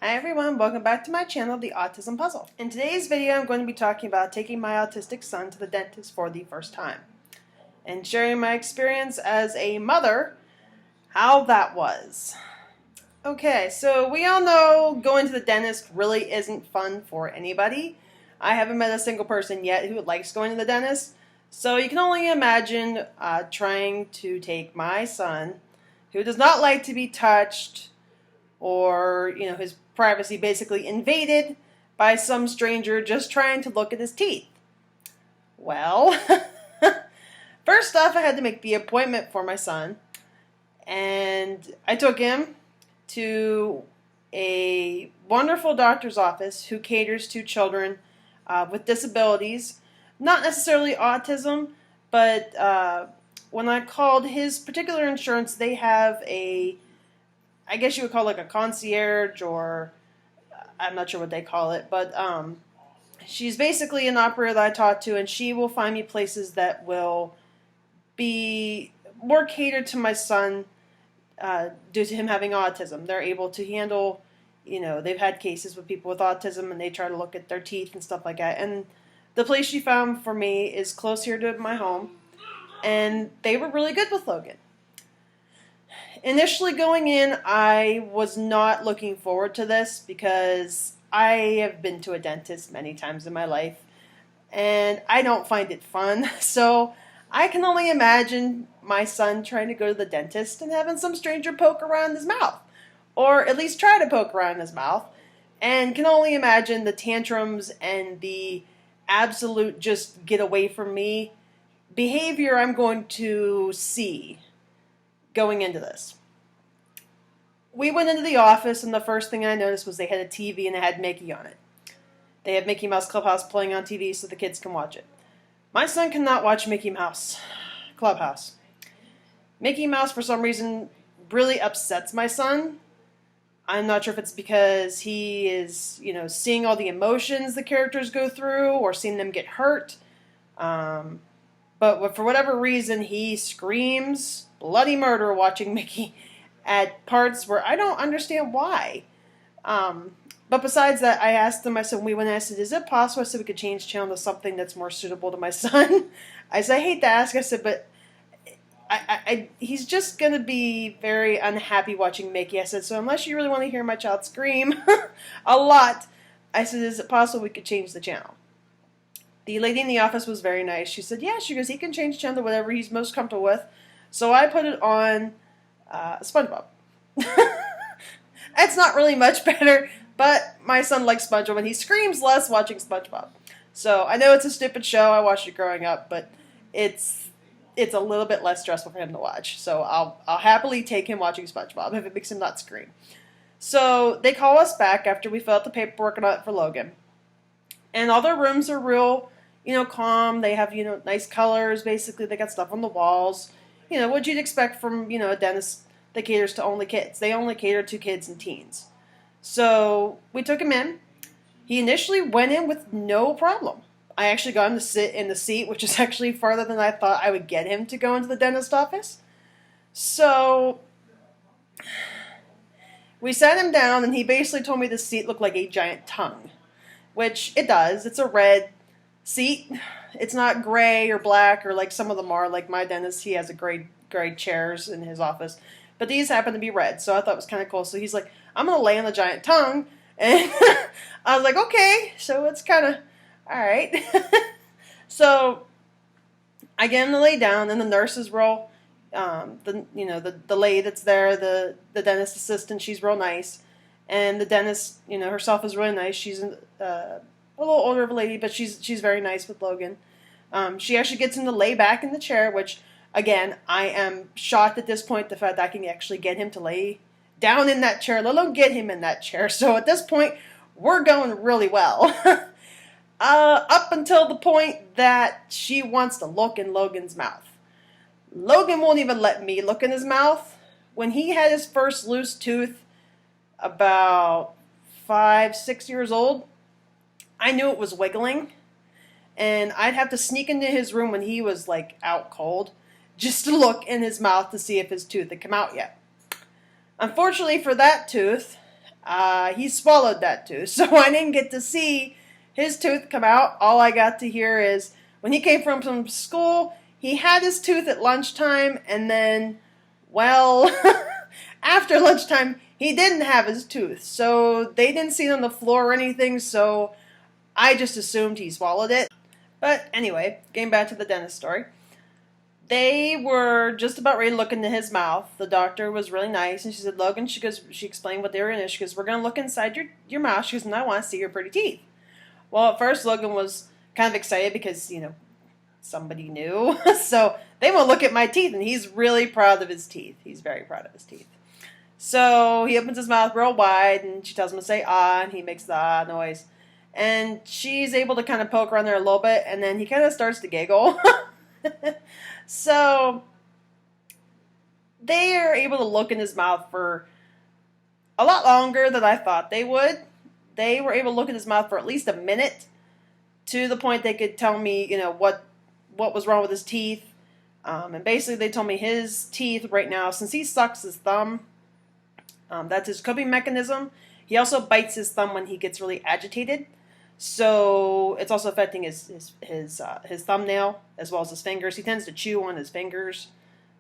Hi everyone, welcome back to my channel, the Autism Puzzle. In today's video, I'm going to be talking about taking my autistic son to the dentist for the first time and sharing my experience as a mother, how that was. Okay, so we all know going to the dentist really isn't fun for anybody. I haven't met a single person yet who likes going to the dentist, so you can only imagine trying to take my son, who does not like to be touched or, his privacy basically invaded by some stranger just trying to look at his teeth. Well, first off, I had to make the appointment for my son, and I took him to a wonderful doctor's office who caters to children with disabilities, not necessarily autism, but when I called his particular insurance, they have I guess you would call it like a concierge, or I'm not sure what they call it, but she's basically an operator that I talk to, and she will find me places that will be more catered to my son due to him having autism. They're able to handle, they've had cases with people with autism, and they try to look at their teeth and stuff like that. And the place she found for me is close here to my home, and they were really good with Logan. Initially going in, I was not looking forward to this because I have been to a dentist many times in my life, and I don't find it fun. So I can only imagine my son trying to go to the dentist and having some stranger poke around his mouth, or at least try to poke around his mouth, and can only imagine the tantrums and the absolute just get away from me behavior I'm going to see going into this. We went into the office, and the first thing I noticed was they had a TV and it had Mickey on it. They have Mickey Mouse Clubhouse playing on TV so the kids can watch it. My son cannot watch Mickey Mouse Clubhouse. Mickey Mouse, for some reason, really upsets my son. I'm not sure if it's because he is, seeing all the emotions the characters go through or seeing them get hurt. But for whatever reason, he screams bloody murder watching Mickey at parts where I don't understand why. But besides that, I asked him, when we went, I said, is it possible? I said, we could change channel to something that's more suitable to my son. I said, I hate to ask. I said, but he's just going to be very unhappy watching Mickey. I said, so unless you really want to hear my child scream a lot, I said, is it possible we could change the channel? The lady in the office was very nice. She said, yeah, she goes, he can change channel to whatever he's most comfortable with. So I put it on SpongeBob. It's not really much better, but my son likes SpongeBob, and he screams less watching SpongeBob. So I know it's a stupid show. I watched it growing up, but it's a little bit less stressful for him to watch. So I'll happily take him watching SpongeBob if it makes him not scream. So they call us back after we fill out the paperwork and all that for Logan, and all their rooms are real, calm. They have nice colors. Basically, they got stuff on the walls. What you'd expect from, a dentist that caters to only kids. They only cater to kids and teens. So we took him in. He initially went in with no problem. I actually got him to sit in the seat, which is actually farther than I thought I would get him to go into the dentist office. So we sat him down, and he basically told me the seat looked like a giant tongue, which it does. It's a red seat. It's not gray or black or like some of them are. Like my dentist, he has a gray chairs in his office, but these happen to be red, so I thought it was kind of cool. So he's like, I'm gonna lay on the giant tongue, and I was like, okay. So it's kind of all right. So I get him to lay down, and the nurses roll. The lady that's there, the dentist assistant, she's real nice, and the dentist, herself is really nice. She's a little older of a lady, but she's very nice with Logan. She actually gets him to lay back in the chair, which, again, I am shocked at this point, the fact that I can actually get him to lay down in that chair, let alone get him in that chair. So at this point, we're going really well. Up until the point that she wants to look in Logan's mouth. Logan won't even let me look in his mouth. When he had his first loose tooth, about 5-6 years old, I knew it was wiggling, and I'd have to sneak into his room when he was like out cold just to look in his mouth to see if his tooth had come out yet. Unfortunately for that tooth, he swallowed that tooth. So I didn't get to see his tooth come out. All I got to hear is when he came from school, he had his tooth at lunchtime, and then, well, after lunchtime, he didn't have his tooth. So they didn't see it on the floor or anything, so I just assumed he swallowed it. But anyway, getting back to the dentist story. They were just about ready to look into his mouth. The doctor was really nice, and she said, Logan, she explained what they were in. She goes, we're going to look inside your mouth. She goes, and I want to see your pretty teeth. Well, at first, Logan was kind of excited because, somebody knew. So they want to look at my teeth, and he's really proud of his teeth. He's very proud of his teeth. So he opens his mouth real wide, and she tells him to say ah, and he makes the ah noise. And she's able to kind of poke around there a little bit, and then he kind of starts to giggle. So they are able to look in his mouth for a lot longer than I thought they would. They were able to look in his mouth for at least a minute, to the point they could tell me, what was wrong with his teeth. And basically they told me his teeth right now, since he sucks his thumb, that's his coping mechanism. He also bites his thumb when he gets really agitated. So it's also affecting his thumbnail as well as his fingers. He tends to chew on his fingers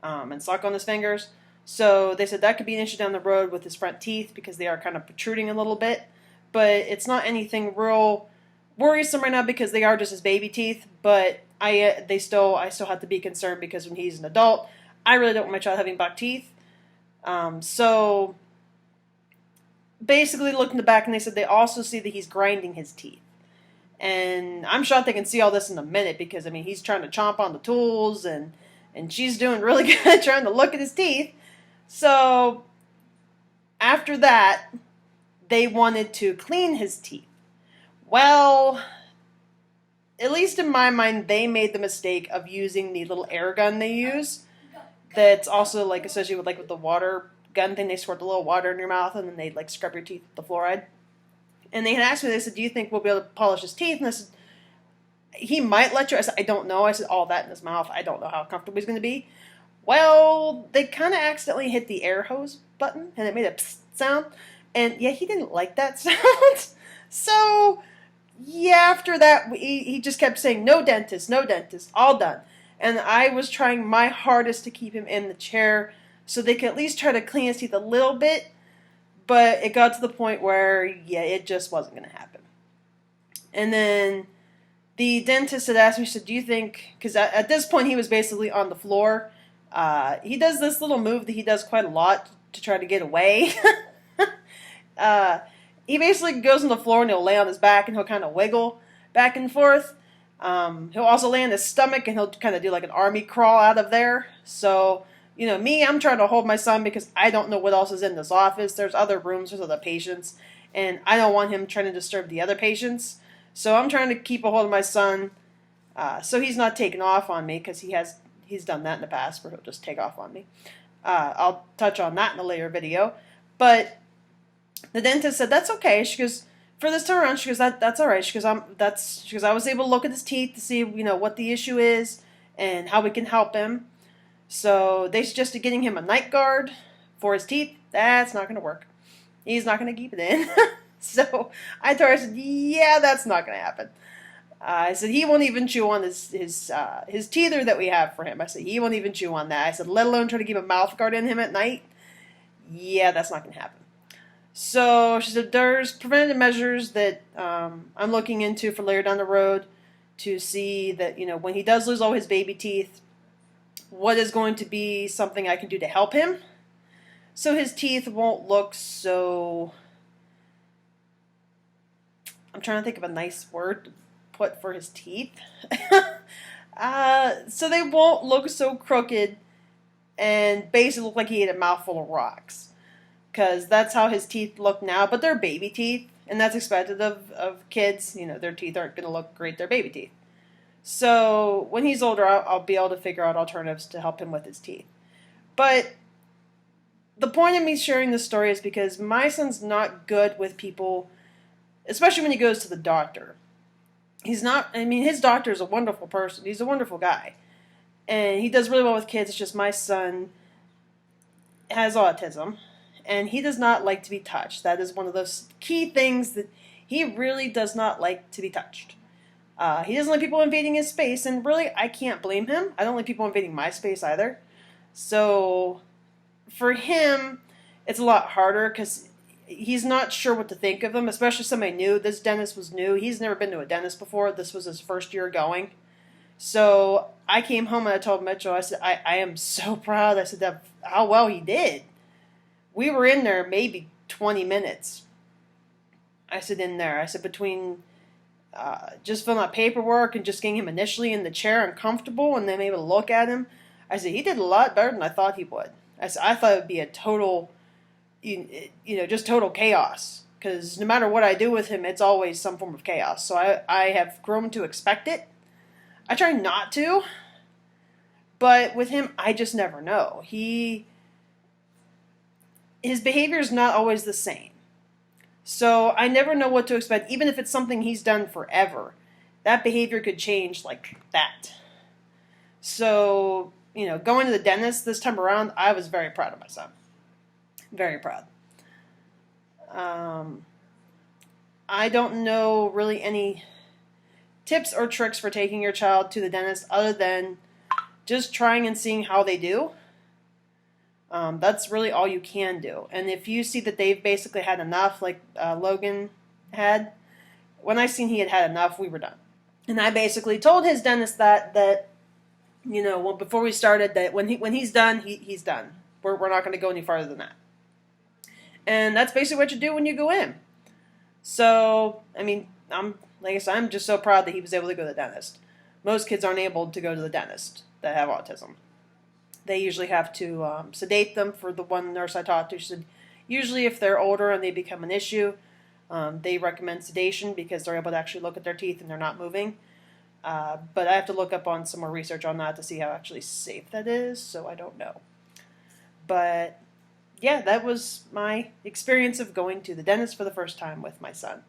and suck on his fingers. So they said that could be an issue down the road with his front teeth because they are kind of protruding a little bit. But it's not anything real worrisome right now because they are just his baby teeth. But I still have to be concerned because when he's an adult, I really don't want my child having buck teeth. So basically looked in the back and they said they also see that he's grinding his teeth. And I'm sure they can see all this in a minute because, he's trying to chomp on the tools and she's doing really good trying to look at his teeth. So after that, they wanted to clean his teeth. Well, at least in my mind, they made the mistake of using the little air gun they use. That's also associated with the water gun thing. They squirt a little water in your mouth and then they scrub your teeth with the fluoride. And they had asked me, they said, do you think we'll be able to polish his teeth? And I said, he might let you. I said, I don't know. I said, all that in his mouth, I don't know how comfortable he's going to be. Well, they kind of accidentally hit the air hose button, and it made a psst sound. And yeah, he didn't like that sound. So, yeah, after that, he just kept saying, no dentist, all done. And I was trying my hardest to keep him in the chair so they could at least try to clean his teeth a little bit. But it got to the point where, yeah, it just wasn't going to happen. And then the dentist had asked me, she said, do you think, because at this point he was basically on the floor. He does this little move that he does quite a lot to try to get away. He basically goes on the floor and he'll lay on his back and he'll kind of wiggle back and forth. He'll also lay on his stomach and he'll kind of do like an army crawl out of there. So, me, I'm trying to hold my son because I don't know what else is in this office. There's other rooms, there's other patients, and I don't want him trying to disturb the other patients. So I'm trying to keep a hold of my son so he's not taking off on me because he's done that in the past where he'll just take off on me. I'll touch on that in a later video. But the dentist said, that's okay. She goes, for this time around, she goes, that's all right. She goes, I was able to look at his teeth to see, what the issue is and how we can help him. So they suggested getting him a night guard for his teeth. That's not going to work. He's not going to keep it in. So I told her, I said, yeah, that's not going to happen. I said, he won't even chew on his teether that we have for him. I said, he won't even chew on that. I said, let alone try to keep a mouth guard in him at night. Yeah, that's not going to happen. So she said, there's preventative measures that I'm looking into for later down the road to see that, when he does lose all his baby teeth, what is going to be something I can do to help him so his teeth won't look so... I'm trying to think of a nice word to put for his teeth. So they won't look so crooked and basically look like he ate a mouthful of rocks. Because that's how his teeth look now, but they're baby teeth, and that's expected of kids. Their teeth aren't going to look great, they're baby teeth. So when he's older, I'll be able to figure out alternatives to help him with his teeth. But the point of me sharing this story is because my son's not good with people, especially when he goes to the doctor. He's not, his doctor is a wonderful person. He's a wonderful guy. And he does really well with kids. It's just my son has autism. and he does not like to be touched. That is one of those key things that he really does not like to be touched. He doesn't like people invading his space, and really, I can't blame him. I don't like people invading my space either. So, for him, it's a lot harder because he's not sure what to think of them, especially somebody new. This dentist was new. He's never been to a dentist before. This was his first year going. So, I came home and I told Mitchell, I said, I am so proud. I said, how well he did. We were in there maybe 20 minutes. I said, in there. I said, between just filling out paperwork and just getting him initially in the chair and comfortable and then able to look at him, I said, he did a lot better than I thought he would. I said, I thought it would be a total, just total chaos. Because no matter what I do with him, it's always some form of chaos. So I have grown to expect it. I try not to. But with him, I just never know. His behavior is not always the same. So I never know what to expect, even if it's something he's done forever. That behavior could change like that. So, going to the dentist this time around, I was very proud of my son. Very proud. I don't know really any tips or tricks for taking your child to the dentist other than just trying and seeing how they do. That's really all you can do. And if you see that they've basically had enough, like Logan had, when I seen he had enough, we were done. And I basically told his dentist that before we started, that when he's done, he's done. We're not going to go any farther than that. And that's basically what you do when you go in. So, like I said, I'm just so proud that he was able to go to the dentist. Most kids aren't able to go to the dentist that have autism. They usually have to sedate them. For the one nurse I talked to, she said usually if they're older and they become an issue, they recommend sedation because they're able to actually look at their teeth and they're not moving. But I have to look up on some more research on that to see how actually safe that is, so I don't know. But yeah, that was my experience of going to the dentist for the first time with my son.